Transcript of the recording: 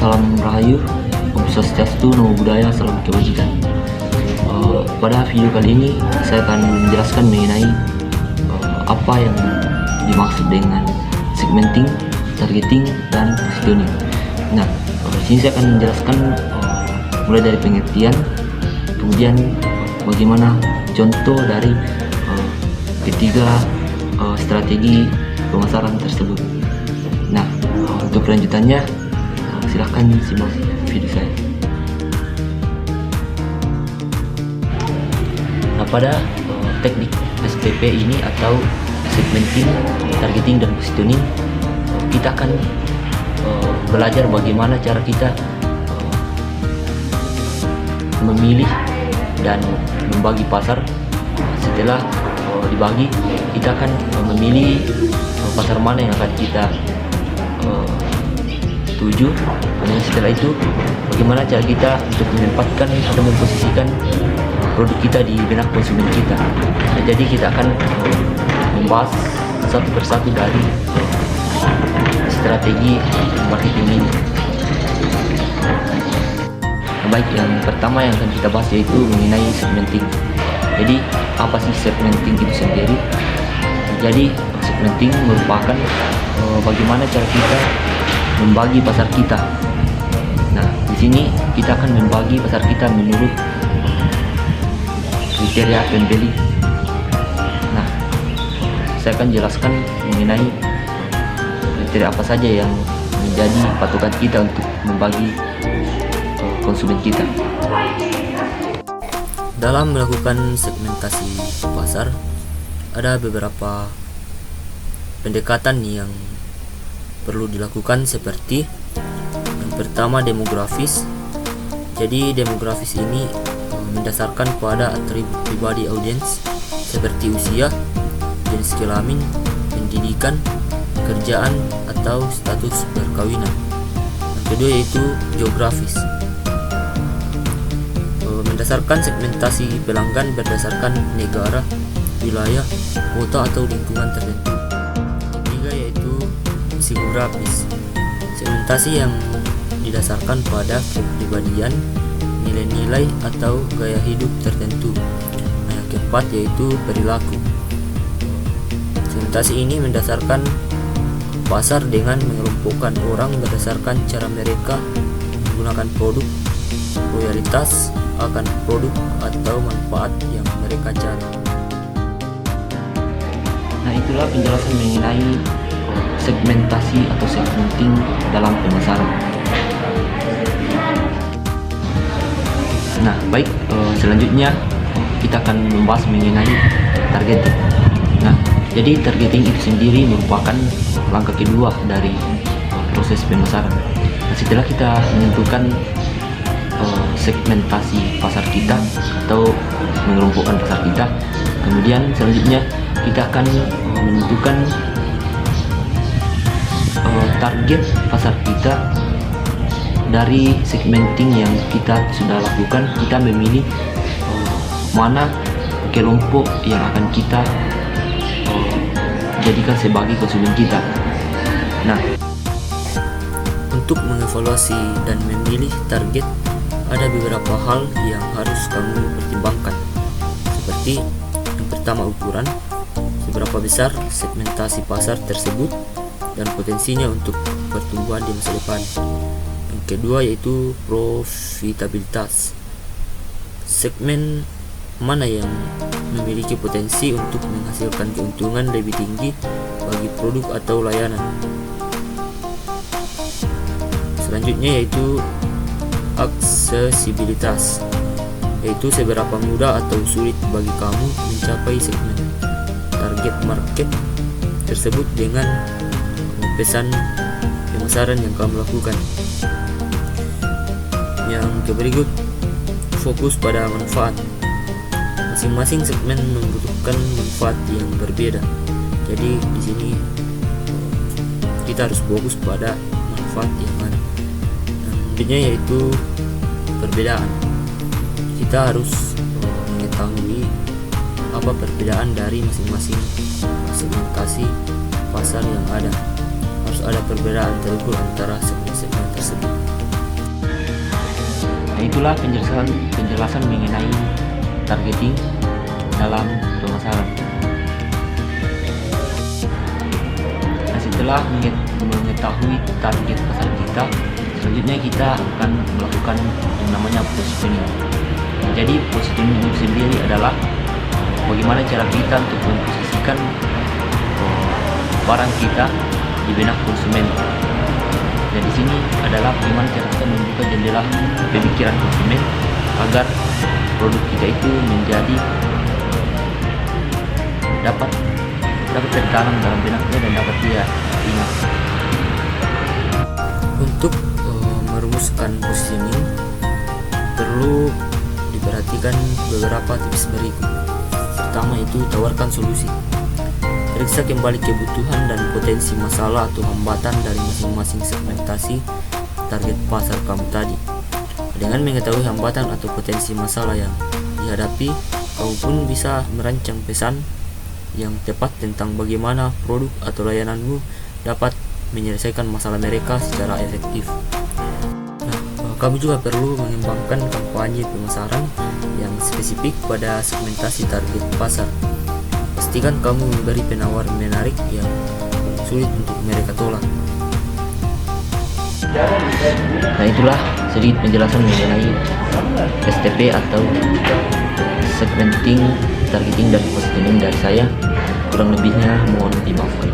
Salam Rahayu, Om Swastiastu, Namo Buddhaya, Salam Kebajikan. Pada video kali ini saya akan menjelaskan mengenai apa yang dimaksud dengan segmenting, targeting, dan positioning. Nah, di sini saya akan menjelaskan mulai dari pengertian, kemudian bagaimana contoh dari ketiga strategi pemasaran tersebut. Nah, untuk kelanjutannya silahkan simak video saya. Nah, pada teknik STP ini atau segmenting, targeting, dan positioning, kita akan belajar bagaimana cara kita memilih dan membagi pasar. Setelah dibagi, kita akan memilih pasar mana yang akan kita tuju. Dan setelah itu, bagaimana cara kita untuk menempatkan atau memposisikan produk kita di benak konsumen kita. Nah, jadi kita akan membahas satu persatu dari strategi marketing ini. Nah, baik, yang pertama yang akan kita bahas yaitu mengenai segmenting. Jadi apa sih segmenting itu sendiri? Jadi segmenting merupakan bagaimana cara kita membagi pasar kita. Nah, di sini kita akan membagi pasar kita menurut kriteria pembeli. Nah, saya akan jelaskan mengenai kriteria apa saja yang menjadi patokan kita untuk membagi konsumen kita. Dalam melakukan segmentasi pasar, ada beberapa pendekatan yang perlu dilakukan, seperti yang pertama demografis. Jadi demografis ini mendasarkan pada atribut pribadi audiens seperti usia, jenis kelamin, pendidikan, kerjaan, atau status perkawinan. Yang kedua yaitu geografis, mendasarkan segmentasi pelanggan berdasarkan negara, wilayah, kota, atau lingkungan tertentu. Ketiga yaitu psikografis, segmentasi yang didasarkan pada kepribadian, nilai-nilai, atau gaya hidup tertentu. Nah, yang keempat yaitu perilaku. Segmentasi ini mendasarkan pasar dengan mengelompokkan orang berdasarkan cara mereka menggunakan produk, loyalitas akan produk, atau manfaat yang mereka cari. Nah, itulah penjelasan mengenai segmentasi atau segmenting dalam pemasaran. Nah, baik, selanjutnya kita akan membahas mengenai targeting. Nah, jadi targeting itu sendiri merupakan langkah kedua dari proses pemasaran. Nah, setelah kita menentukan segmentasi pasar kita atau mengelompokkan pasar kita, kemudian selanjutnya kita akan menentukan target pasar kita. Dari segmenting yang kita sudah lakukan, kita memilih mana kelompok yang akan kita jadikan sebagai konsumen kita. Nah, untuk mengevaluasi dan memilih target, ada beberapa hal yang harus kamu pertimbangkan, seperti yang pertama ukuran, seberapa besar segmentasi pasar tersebut dan potensinya untuk pertumbuhan di masa depan. Yang kedua yaitu profitabilitas, segmen mana yang memiliki potensi untuk menghasilkan keuntungan lebih tinggi bagi produk atau layanan. Selanjutnya yaitu aksesibilitas, yaitu seberapa mudah atau sulit bagi kamu mencapai segmen target market tersebut dengan pesan pemasaran yang kamu lakukan. Yang berikut, fokus pada manfaat. Masing-masing segmen membutuhkan manfaat yang berbeda. Jadi di sini kita harus fokus pada manfaat yang ada. Selanjutnya yaitu perbedaan. Kita harus mengetahui apa perbedaan dari masing-masing segmentasi pasar yang ada. Harus ada perbedaan terukur antara segmen-segmen tersebut. itulah penjelasan mengenai targeting dalam pemasaran. Nah, setelah mengetahui target pasar kita, selanjutnya kita akan melakukan yang namanya positioning. Jadi positioning itu sendiri adalah bagaimana cara kita untuk memposisikan barang kita di benak konsumen. Dan di sini adalah bagaimana cara kita membuka jendela pemikiran konsumen agar produk kita itu menjadi dapat tertanam dalam benaknya dan dapat dia ingat. Untuk merumuskan positioning perlu diperhatikan beberapa tips berikut. Pertama itu tawarkan solusi. Periksa kembali kebutuhan dan potensi masalah atau hambatan dari masing-masing segmentasi target pasar kamu tadi. Dengan mengetahui hambatan atau potensi masalah yang dihadapi, kamu pun bisa merancang pesan yang tepat tentang bagaimana produk atau layananmu dapat menyelesaikan masalah mereka secara efektif. Nah, kamu juga perlu mengembangkan kampanye pemasaran yang spesifik pada segmentasi target pasar. Pastikan kamu memberi penawaran menarik yang sulit untuk mereka tolak. Nah, itulah sedikit penjelasan mengenai STP atau segmenting, targeting, dan positioning dari saya. Kurang lebihnya mohon dimaafkan.